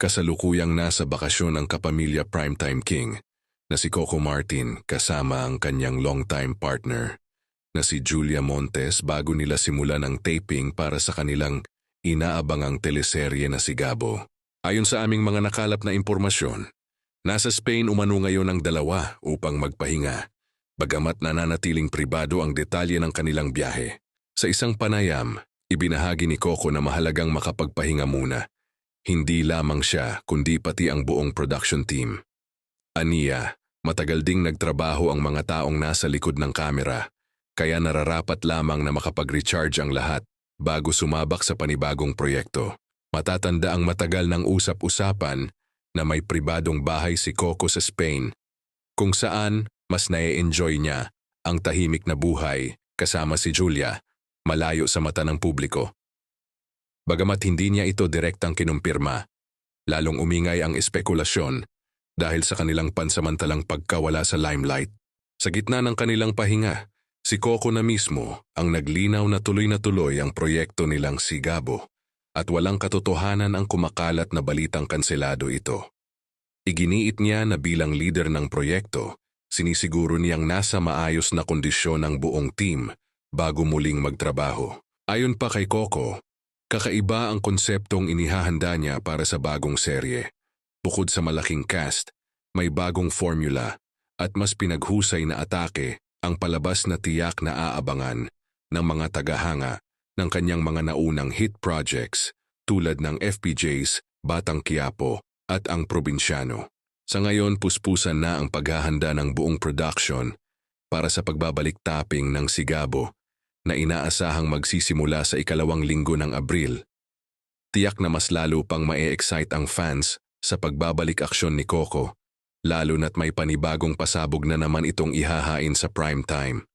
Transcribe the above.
Kasalukuyang nasa bakasyon ang kapamilya Primetime King na si Coco Martin kasama ang kanyang longtime partner na si Julia Montes bago nila simulan ang taping para sa kanilang inaabangang teleserye na si Gabo. Ayon sa aming mga nakalap na impormasyon, nasa Spain umano ngayon ang dalawa upang magpahinga, bagamat nananatiling pribado ang detalye ng kanilang biyahe. Sa isang panayam, ibinahagi ni Coco na mahalagang makapagpahinga muna. Hindi lamang siya kundi pati ang buong production team. Aniya, matagal ding nagtrabaho ang mga taong nasa likod ng kamera, kaya nararapat lamang na makapag-recharge ang lahat bago sumabak sa panibagong proyekto. Matatanda ang matagal ng usap-usapan na may pribadong bahay si Coco sa Spain, kung saan mas na-enjoy niya ang tahimik na buhay kasama si Julia, malayo sa mata ng publiko. Bagamat hindi niya ito direktang kinumpirma, lalong umingay ang espekulasyon dahil sa kanilang pansamantalang pagkawala sa limelight. Sa gitna ng kanilang pahinga, si Coco na mismo ang naglinaw na tuloy ang proyekto nilang si Gabo at walang katotohanan ang kumakalat na balitang kanselado ito. Iginiit niya na bilang leader ng proyekto, sinisiguro niyang nasa maayos na kondisyon ang buong team bago muling magtrabaho. Ayon pa kay Coco, kakaiba ang konseptong inihahanda niya para sa bagong serye. Bukod sa malaking cast, may bagong formula at mas pinaghusay na atake ang palabas na tiyak na aabangan ng mga tagahanga ng kanyang mga naunang hit projects tulad ng FPJs, Batang Quiapo at Ang Probinsyano. Sa ngayon, puspusan na ang paghahanda ng buong production para sa pagbabalik tapping ng si Gabo na inaasahang magsisimula sa ikalawang linggo ng Abril. Tiyak na mas lalo pang mae-excite ang fans sa pagbabalik aksyon ni Coco, lalo na't may panibagong pasabog na naman itong ihahain sa primetime.